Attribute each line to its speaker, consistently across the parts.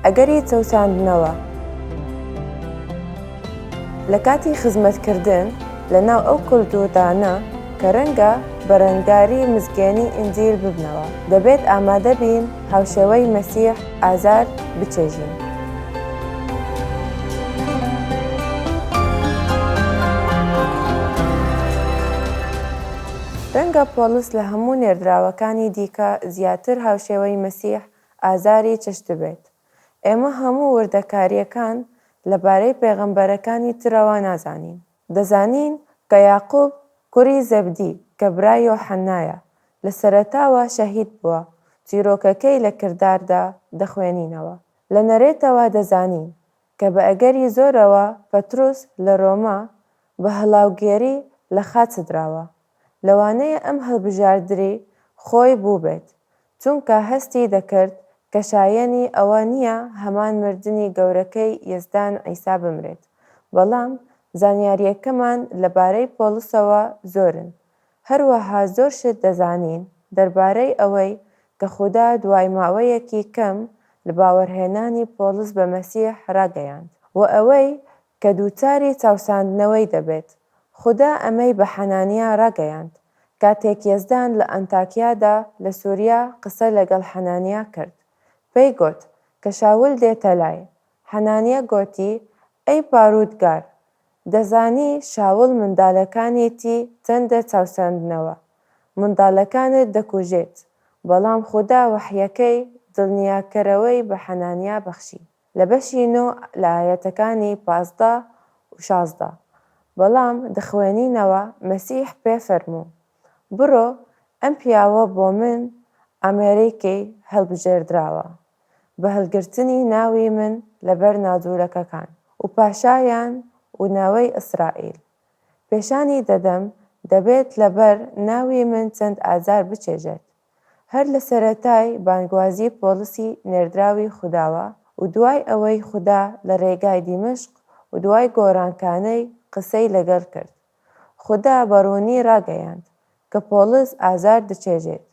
Speaker 1: ئەگەری چەوساندنەوە لە کاتی خزمەتکردن لەناو ئەو کولتورانە کە ڕەنگە بە ڕەنگاری مزگەێنی ئینجیل ببنەوە، دەبێت ئامادە بین هاوشێوەی مەسیح ئازار بچێژین. ڕەنگە پۆلس لە هەموو نێردراوەکانی دیکە زیاتر هاوشێوەی مەسیح ئازاری چشت بێت. ئێمە هەموو وردەکاریەکان لەبارەی پێغەمبەرەکانی ترەوە نازانین. دەزانین کە یاقوب کوڕی زەبدی کە برای یۆحەنایە لە سەرەتاوە شەهید بووە، چیرۆکەکەی لە کرداردا دەخوێنینەوە. لە نەرێتەوە دەزانین کە بە ئەگەری زۆرەوە پەتروس لە ڕۆما بە هەڵاوگێری لە خاچ دراوە، لەوانەیە ئەم هەڵبژاردنی خۆی بوو بێت، چونکە هەستی دەکرد کە شایەنی ئەوە نییە هەمان مردنی گەورەکەی یەزدان عیسا بمرێت. بەڵام زانیاریەکەمان لەبارەی پۆلسەوە زۆرن. هەروەها زۆر شت دەزانین دەربارەی ئەوەی کە خوددا دوای ماوەیەکی کەم لە باوەڕهێنانی پۆلس بە مەسیح ڕاگەیاند و ئەوەی کە دووچاری چاوساندنەوەی دەبێت. خوددا ئەمەی بە حەنانیا ڕاگەیاند کاتێک یەزدان لە ئەنتاکیادا لە سووریا قسە لەگەڵ حەنانیا کرد. پێی گوت کە شاول دێتە لای. حەنانیا گوتی: ئەی پارودگار، دەزانی شاول منداڵەکانێتی چەندە چاوساندنەوە، منداڵەکانت دەکوژێت. بەڵام خوددا وەحیەکەی دڵنیاکەرەوەی بە حەنانیا بەخشی لە بەشی 9 لە ئایەتەکانی 15 و 16. بەڵام دەخوێنینەوە مەسیح پێ فەرموو: بڕۆ، ئەم پیاوە بۆ من ئامێرەیەکی هەڵبژێردراوە بە هەڵگرتنی ناوی من لەبەر ناجوولەکەکان و پاشایان و ناوەی ئیسرائیل. پێشانی دەدەم دەبێت لەبەر ناوی من چەند ئازار بچێژێت. هەر لە سەرەتای بانگوازی پۆلسی نێردراوی خودداوە و دوای ئەوەی خوددا لە ڕێگای دیمشق و دوای گۆڕانکانەی قسەی لەگەڵ کرد. خوددا بەڕوونی ڕاگەیاند کە پۆلس ئازار دەچێژێت،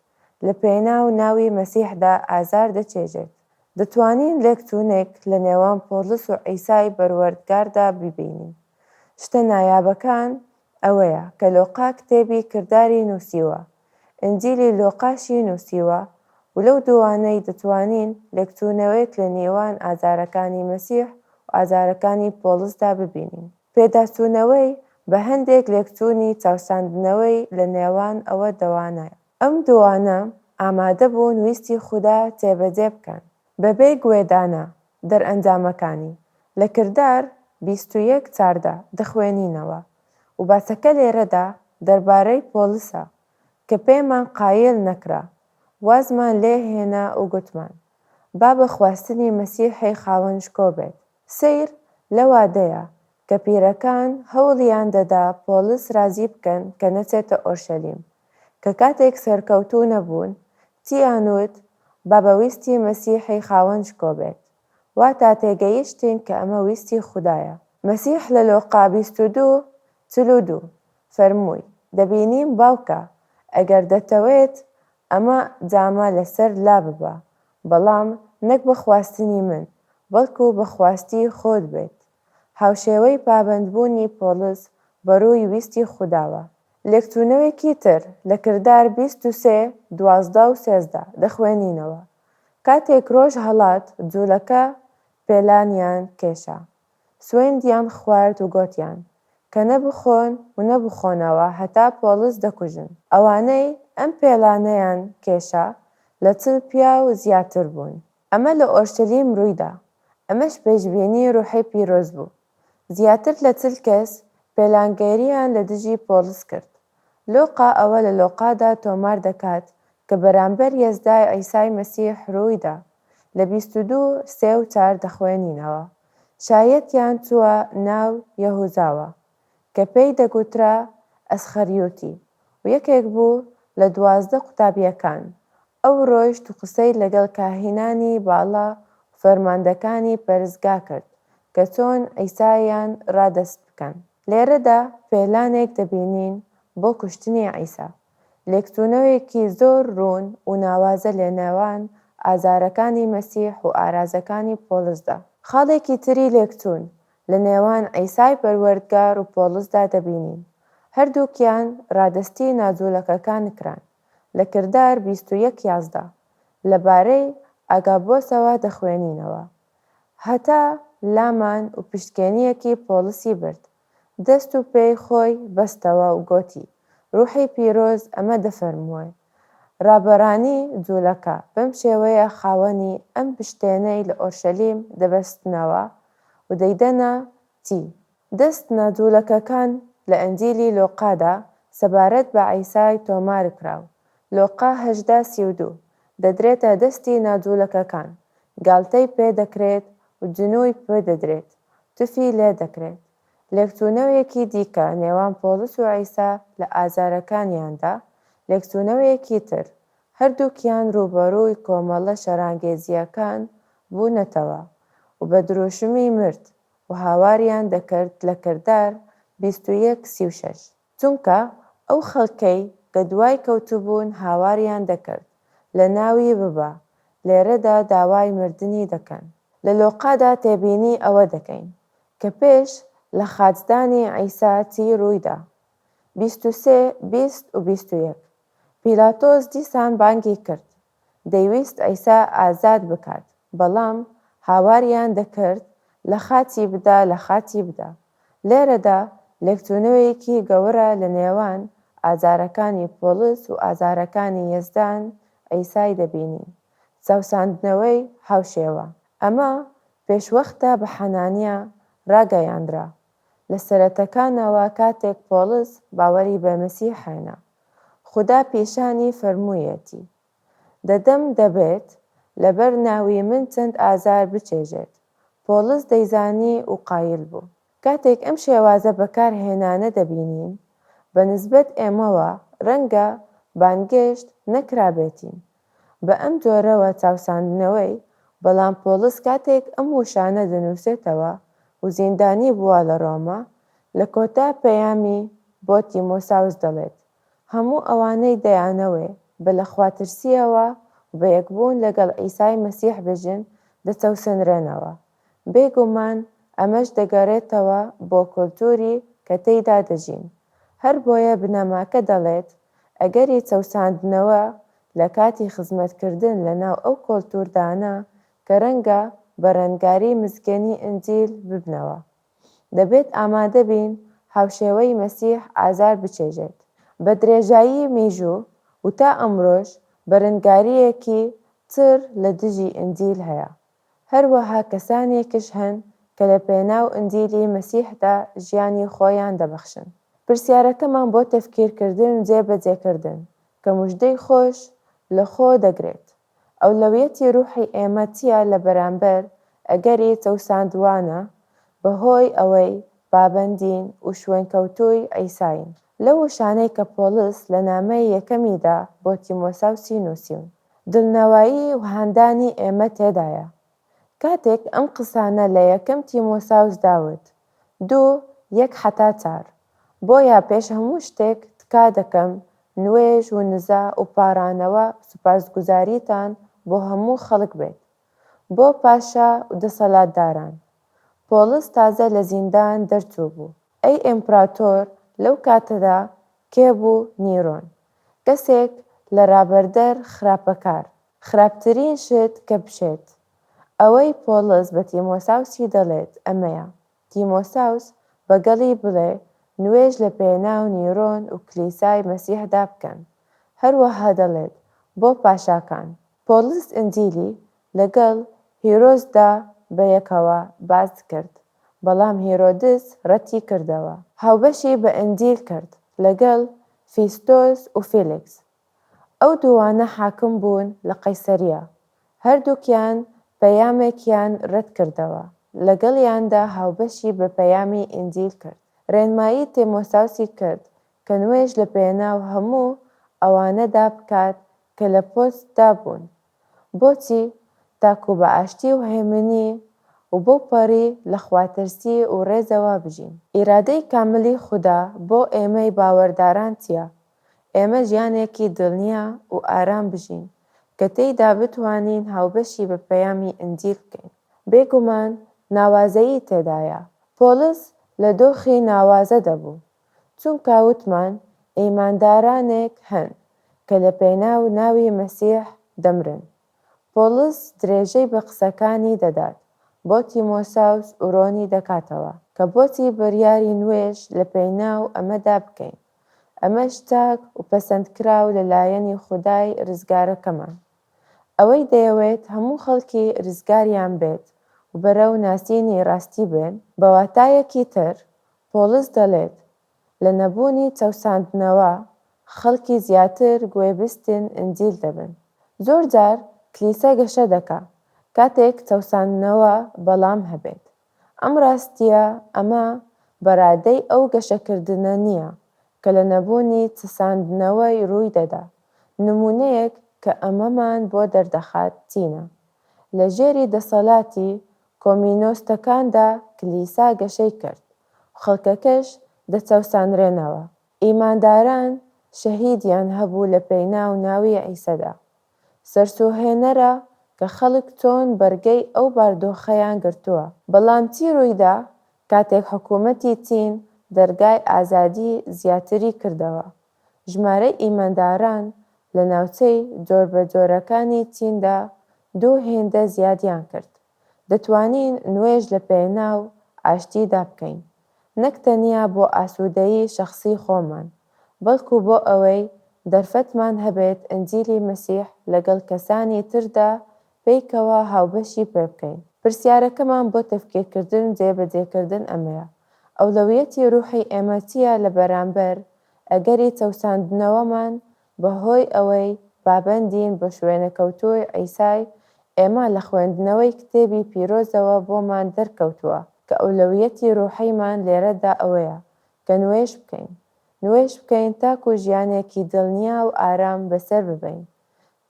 Speaker 1: لە پێناو ناوی مەسیحدا ئازار دەچێژێت. دەتوانین لێکچوونێک لە نێوان پۆلس و عیسای بەروەردگاردا ببینین. شتە نایابەکان ئەوەیە کە لۆقا کتێبی کرداری نووسیوە، ئینجیلی لۆقاشی نووسیوە و لەو دوانەی دەتوانین لێکچوونەوەیەک لە نێوان ئازارەکانی مەسیح و ئازارەکانی پۆلسدا ببینین. پێداچوونەوەی بە هەندێک لێکچوونی چاوساندنەوەی لە نێوان ئەوە دەوانایە. ئەم دوانە ئامادە بوون ویستی خوددا جێبەجێ بکەن بەبێ گوێدانە دەرئەنجامەکانی. لە کردار 21:14 دەخوێنینەوە و باسەکە لێرەدا دەربارەی پۆلسە کە پێمان قایل نەکرا، وازمان لێ هێنا و گوتمان: با بە خواستنی مەسیحی خاوەن شکۆ بێت. سەیر لە وادەیە کە پیرەکان هەوڵیان دەدا پۆلس رازی بکەن کە نەچێتە ئۆرشەلیم، کە کاتێک سەرکەوتوو نەبوون چیانوت با بە ویستی مەسیحی خاوەن شکۆ بێت. واتە تێگەیشتین کە ئەمە ویستی خوددایە. مەسیح لە لۆقا 22:42 فەرمووی: دەبینیم باوکە، ئەگەر دەتەوێت ئەمە جامە لەسەر لا ببە، بەڵام نەک بە خواستنی من، بەڵکو بە خواستی خۆت بێت. هاوشێوەی پابەندبوونی پۆلس بەڕووی ویستی خودداوە. لێکچوونەوەیەکی تر لە کردار 23:12 و 13 دەخوێنینەوە: کاتێک ڕۆژ هەڵات جوولەکە پێلانیان کێشا، سوێندیان خوارد و گوتیان کە نەبخۆن و نەبخۆنەوە هەتا پۆلس دەکوژن. ئەوانەی ئەم پێلانەیان کێشا لە 40 پیاو زیاتر بوون. ئەمە لە ئۆرشەلیم ڕوویدا. ئەمەش پێشبینی ڕوحی پیرۆز بوو. زیاتر لە 40 کەس پێلانگەیریان لە دژی پۆلس کرد. لۆقا ئەوە لە لۆقادا تۆمار دەکات کە بەرامبەر یەزدای عیسای مەسیح ڕوویدا. لە 22:3-4 دەخوێنینەوە: شایەتیان چووە ناو یەهوزاوە کە پێی دەگوترا ئەسخەریوتی و یەکێک بوو لە 12 قوتابیەکان. ئەو ڕۆیشت و قسەی لەگەڵ کاهینانی باڵا و فەرماندەکانی پەرستگا کرد کە چۆن عیسایان ڕادەست بکەن. لێرەدا پێلانێک دەبینین بۆ کوشتنی عیسا. لێکچوونەوەیەکی زۆر ڕوون و ناوازە لە نێوان ئازارەکانی مەسیح و ئارازەکانی پۆلسدا. خاڵێکی تری لێکچوون لە نێوان عیسای پەروەردگار و پۆلسدا دەبینین. هەردووکیان ڕادستی ناجوولەکەکان کران لە کردار 21:11 لەبارەی ئاگابۆسەوە دەخوێنینەوە. هەتا لامان و پشتکێنیەکی پۆلسی برد، دەست و پێی خۆی بەستەوە و گوتی: ڕوحی پیرۆز ئەمە دەفەرموێ. ڕابەرانی جوولەکە بەم شێوەیە خاوەنی ئەم پشتێنەی لە ئۆرشەلیم دەبەستنەوە و دەیدەنە چی؟ دەست ناجوولەکەکان لە ئەنجیلی لۆقادا سەبارەت بە عیسای تۆمار کراو. لۆقا 18:32 دەدرێتە دەستی ناجوولەکەکان، گاڵتەی پێ دەکرێت و جنووی پێ دەدرێت، توفی لێ دەکرێت. لێکچوونەوەیەکی دیکە نێوان پۆلس و عیسا لە ئازارەکانیاندا، لێکچوونەوەیەکی تر، هەردووکیان ڕووبەڕووی کۆمەڵە شەرانگێزیەکان بوونەتەوە و بە دروشمی مرد و هاواریان دەکرد لە کردار 21:36 چونکە ئەو خەڵکەی کە دوای کەوتوبوون هاواریان دەکرد لە ناوی ببە، لێرەدا داوای مردنی دەکەن. لە لۆقادا تێبینی ئەوە دەکەین کە پێش لە خاجدانی عیسا چی ڕوویدا. 23:20 و 21 پیلاتۆس دیسان بانگی کرد، دەیویست عیسا ئازاد بکات، بەڵام هاواریان دەکرد لە خاچی بدا لە خاچی بدا. لێرەدا لێکچوونەوەیەکی گەورە لە نێوان ئازارەکانی پۆلس و ئازارەکانی یەزدان عیسای دەبینین. چاوساندنەوەی هاوشێوە. ئەمە پێشوەختە بە حەنانیا ڕاگەیاندرا لە سەرەتەکانەوە کاتێک پۆلس باوەری بە مەسیح هێنا. خودا پیشانی فەرموویەتی: دەدەم دەبێت لەبەر ناوی من چەند ئازار بچێژێت. پۆلس دەیزانی و قایل بوو. کاتێک ئەم شێوازە بەکارهێنانە دەبینین، بە نسبەت ئێمەوە ڕەنگە بانگێشت نەکرابێتین بە ئەم جۆرەوە چاوساندنەوەی، بەڵام پۆلس کاتێک ئەم وشانە دەنووسێتەوە و زیندانی بووە لە ڕۆمە، لە کۆتا پەیامی بۆ تیمۆساوس دەڵێت: هەموو ئەوانەی دەیانەوێ بە لەخواترسیەوە و بە یەکبوون لەگەڵ عیسای مەسیح بژن دەچەوسنرێنەوە. بێگومان ئەمەش دەگەڕێتەوە بۆ کۆلتوری کە تێیدا دەژین. هەر بۆیە بنەماکە دەڵێت ئەگەری چەوساندنەوە لە کاتی خزمەتکردن لەناو ئەو کۆلتوردانە کە ڕەنگە بە ڕەنگاری مزگەنی ئنجیل ببنەوە، دەبێت ئامادە بین هاوشێوەی مەسیح ئازار بچێژێت. بە درێژایی میژوو و تا ئەمڕۆژ بەرەنگاریەکی تر لە دژی ئنجیل هەیە. هەروەها کەسانێکش هەن کە لە پێناو ئنجیلی مەسیحدا ژیانی خۆیان دەبەخشن. پرسیارەکەمان بۆ تەفکیرکردن و جێبەجێکردن کە موژدەی خۆش لە خۆ دەگرێت. ئەولەویەتی ڕوحی ئێمە چییە لە بەرامبەر ئەگەری چەوساندوانە بەهۆی ئەوەی پابەندین و شوێنکەوتووی عیساین؟ لەو وشانەی کە پۆلس لە نامەی یەکەمیدا بۆ تیمۆساوسی نووسیون، دڵنەوایی و هاندانی ئێمە تێدایە. کاتێک ئەم قسانە لە یەکەم تیمۆساوس داوت 2:1-4 بۆیە پێش هەموو شتێک تکا دەکەم نوێژ و نزا و پارانەوە سوپاسگوزاریتان بۆ هەموو خەڵک بێت، بۆ پاشا و دەسەڵاتداران. پۆلس تازە لە زیندان دەرچوو بوو. ئەی ئیمپراتۆر، لەو کاتەدا کێبوو نیرۆن، کەسێک لە ڕابەردەر خراپەکار، خراپترین شت کە بشێت. ئەوەی پۆلس بە تیمۆساوسی دەڵێت ئەمەیە: تیمۆساوس بەگەڵی بڵێ نوێژ لە پێناو نیرۆن و کلیسای مەسیحدا بکەن. هەروەها دەڵێت بۆ پاشاکان. پۆلس ئنجیلی لەگەڵ هیرۆدسدا بە یەکەوە باز کرد، بەڵام هیرۆدس ڕەتی کردەوە. هاوبەشی بە ئنجیل کرد لەگەڵ فیستۆس و فێلیکس. ئەو دووانە حاکم بوون لە قەیسەریە. هەردووکیان پەیامێکیان ڕەت کردەوە، لەگەڵیاندا هاوبەشی بە پەیامی ئنجیل کرد. ڕێنمایی تیمۆساوسی کرد کە نوێژ لە پێناو هەموو ئەوانەدا بکات کە لە پۆستدا بوون. بۆچی؟ تاکو بە ئاشتی و هێمنی و بۆ پەڕی لە خواترسی و ڕێزەوە بژین. ئیرادەی کاملی خودا بۆ ئێمەی باوەڕداران چییە؟ ئێمە ژیانێکی دڵنیا و ئارام بژین کە کە تێیدا بتوانین هاوبەشی بە پەیامی ئینجیل بکەین. بێگومان ناوازەیی تێدایە. پۆلس لە دۆخی ناوازە دەبوو، چونکە وتمان ئیماندارانێک هەن کە لە پێناو ناوی مەسیح دەمرن. پۆلس درێژەی بە قسەکانی دەدات بۆ تیمۆساوس و ڕۆنی دەکاتەوە کە بۆچی بڕیاری نوێژ لە پێناو ئەمەدا بکەین. ئەمە شتاک و پەسەندکراو لەلایەنی خودای ڕزگارەکەمان. ئەوەی دەیەوێت هەموو خەڵکی ڕزگاریان بێت و بەرەو ناسینی ڕاستی بێن. بە واتایەکی تر، پۆلس دەڵێت لە نەبوونی چەوساندنەوە خەڵکی زیاتر گوێبیستن ئینجیل دەبن. زۆر جار کلیسا گەشە دەکا کاتێک چەوساندنەوە بەڵام هەبێت. ئەم ڕاستیە ئەمە بەرادەی ئەو گەشەکردنە نییە کە لە نەبوونی چەساندنەوەی ڕووی دەدا. نمونەیەک کە ئەمەمان بۆ دەردەخات چینە؟ لە ژێری دەسەڵاتی کۆمینۆستەکاندا کلیسا گەشەی کرد و خەڵکەکەش دەچەوسانرێنەوە. ئیمانداران شەهیدیان هەبوو لە پێناو ناوی عیسەدا. سەرسوهێنەرە کە خەڵک چۆن بەرگەی ئەو باردۆخەیان گرتووە. بەڵام چی ڕوویدا کاتێک حکوومەتی چین دەرگای ئازادی زیاتری کردەوە؟ ژمارەی ئیمانداران لە ناوچەی جۆربەجۆرەکانی چیندا 2 هێندە زیادیان کرد. دەتوانین نوێژ لە پێناو ئاشتیدا بکەین، نەک تەنیا بۆ ئاسوودەیی شەخسی خۆمان، بەڵکو بۆ ئەوەی دەرفەتمان هەبێت ئینجیلی مەسیح لەگەڵ کەسانی تردا پێیکەوە هاوبەشی پێ بکەین. پرسیارەکەمان بۆ تەفکیرکردن و جێبەجێکردن ئەمەیە: ئەولەویەتی ڕوحی ئێمە چییە لە بەرامبەر ئەگەری چەوساندنەوەمان بەهۆی ئەوەی پابەندین بە شوێنەکەوتووی عیسای؟ ئێمە لە خوێندنەوەی کتێبی پیرۆزەوە بۆمان دەرکەوتووە کە ئەولەویەتی ڕوحیمان لێرەدا ئەوەیە کە نوێژ بکەین. نوێژ بکەین تاکو ژیانێکی دڵنیا و ئارام بەسەر ببەین.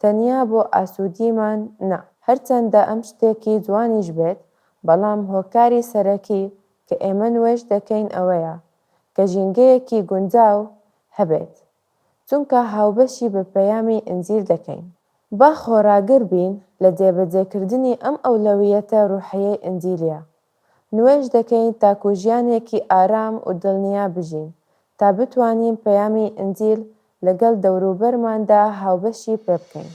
Speaker 1: تەنیا بۆ ئاسوودیمان نا. هەرچەندە ئەم شتێکی جوانیش بێت، بەڵام هۆکاری سەرەکی کە ئێمە نوێژ دەکەین ئەوەیە کە ژینگەیەکی گونجاو هەبێت، چونکە هاوبەشی بە پەیامی ئینجیل دەکەین. با خۆراگر بین لە جێبەجێکردنی ئەم ئەولەویەتە ڕوحیەی ئینجیلیە. نوێژ دەکەین تاکو ژیانێکی ئارام و دڵنیا بژین تا بتوانین پەیامی ئینجیل لەگەڵ دەوروبەرماندا هاوبەشی پێ بکەین.